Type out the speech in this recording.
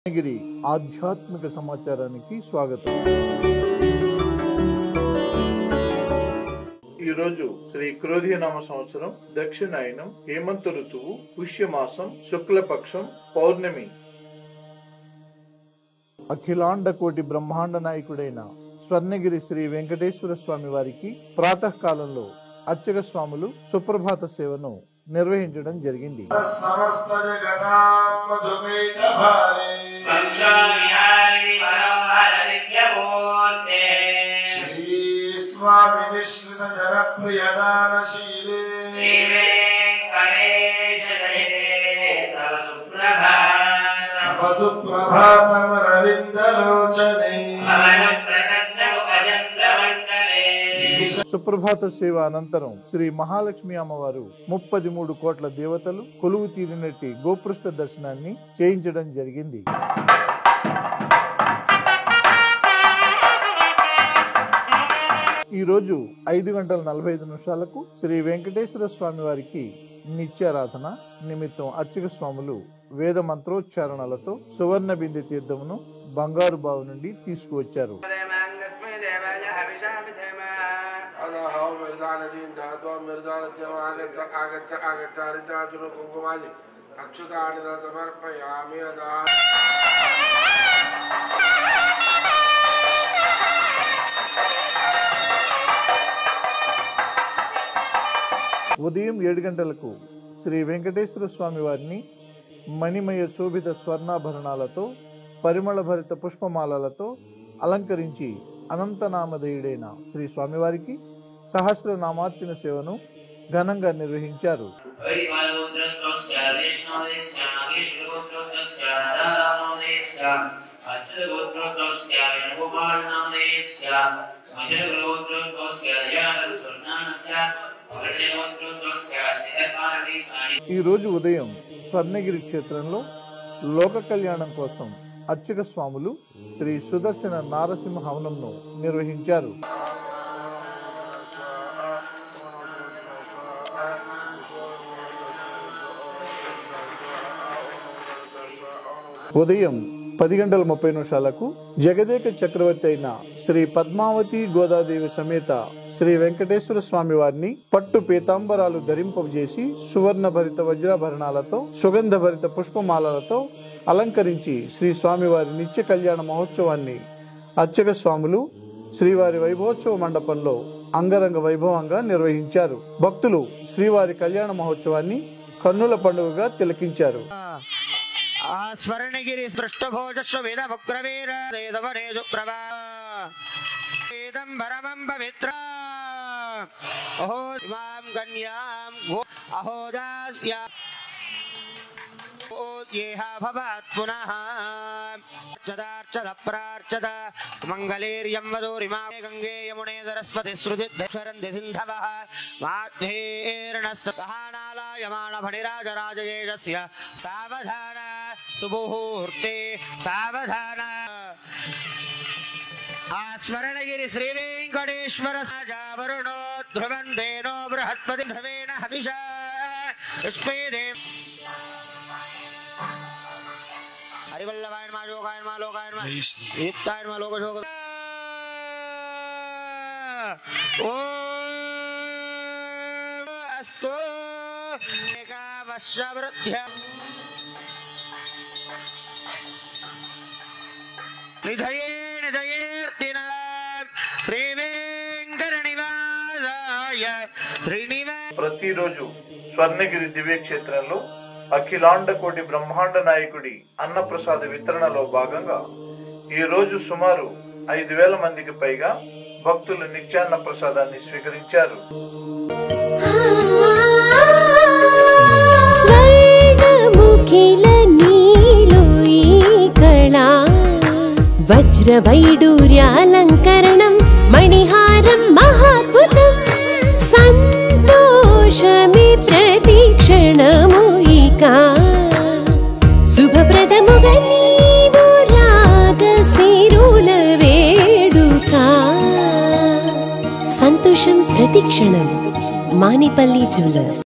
గిరి ఆధ్యాత్మిక సమాచారానికి స్వాగతం. ఈ రోజు శ్రీ క్రోధినామ సంవత్సరం దక్షిణాయనం హేమంత ఋతువు పుష్యమాసం శుక్లపక్షం పౌర్ణమి. అఖిలాండ కోటి బ్రహ్మాండ నాయకుడైన స్వర్ణగిరి శ్రీ వెంకటేశ్వర స్వామి వారికి ప్రాతకాలంలో అర్చక స్వాములు సుప్రభాత సేవను నిర్వహించడం జరిగింది. సుప్రభాత సేవ అనంతరం శ్రీ మహాలక్ష్మి అమ్మవారు 33 కోట్ల దేవతలు కొలువు తీరినట్టి గోపృష్ఠ దర్శనాన్ని చేయించడం జరిగింది. ఈ రోజు 5:45 శ్రీ వెంకటేశ్వర స్వామి వారికి నిత్యారాధన నిమిత్తం అర్చక స్వాములు వేద మంత్రోచ్చారణలతో సువర్ణ బిందె తీర్థమును బంగారు బావి నుండి తీసుకువచ్చారు. ఉదయం 7 గంటలకు శ్రీ వెంకటేశ్వర స్వామి వారిని మణిమయ శోభిత స్వర్ణాభరణాలతో పరిమళ భరిత పుష్పమాలలతో అలంకరించి అనంతనామధేయుడైన శ్రీ స్వామివారికి సహస్రనామార్చన సేవను ఘనంగా నిర్వహించారు. ఈ రోజు ఉదయం స్వర్ణగిరి క్షేత్రంలో లోక కళ్యాణం కోసం అర్చక స్వాములు శ్రీ సుదర్శన నారసింహ హవనంను నిర్వహించారు. ఉదయం 10:30 జగదేక చక్రవర్తి అయిన శ్రీ పద్మావతి గోదాదేవి సమేత శ్రీ వెంకటేశ్వర స్వామి వారిని పట్టు పీతాంబరాలు ధరింపజేసి సువర్ణ భరిత వజ్రాభరణాలతో సుగంధ భరిత పుష్పమాలలతో అలంకరించి శ్రీ స్వామివారి నిత్య కళ్యాణ మహోత్సవాన్ని అర్చక స్వాములు శ్రీవారి వైభవోత్సవ మండపంలో అంగరంగ వైభవంగా నిర్వహించారు. భక్తులు శ్రీవారి కళ్యాణ మహోత్సవాన్ని కన్నుల పండుగగా తిలకించారు. స్వర్ణగిరి సృష్టభోజస్వవేద వక్రవీర దేవనేజు ప్రభా పరమం పవిత్ర అహో ఇమాం కన్యాం అహోదాస్య येहा भवात् पुनः चदार्चद प्रार्चद मंगलेर्यं वदोरिमा गंगे यमुने सरस्वती श्रुतिध्वरन्ति सिन्धवः माध्येर्णस्तहानालायमाण फणिराजराजयेजस्य सावधान सुमुहूर्ते सावधान. स्वर्णगिरि श्री वेंकटेश्वर वरुणो ध्रुवं देनो बृहस्पति ध्रुवेण हविषा पुष्पेदेव हरिवल्लभायन मा योगायन मा लोकायन मा युक्तायन मा लोक शोक ओ अस्तु एकावश्यवृद्ध्य निधयेन दयेर्तिना श्री वेंकटनिवासाय श्रीनिवास. ప్రతిరోజు స్వర్ణగిరి దివ్య క్షేత్రంలో అఖిలాండ కోటి బ్రహ్మాండ నాయకుడి అన్నప్రసాద వితరణలో భాగంగా ఈ రోజు సుమారు 5,000 మందికి పైగా భక్తులు నిత్యాన్న ప్రసాదాన్ని స్వీకరించారు. వజ్ర వైడూర్యాలంకరణం మణిహారం మహాద్భుతం సంతోషమే ప్రతిక్షణము శుభప్రదముగా నీవు రాగసిరుల వేడుక సంతోషం ప్రతిక్షణం. మానిపల్లి జ్యువెలర్స్.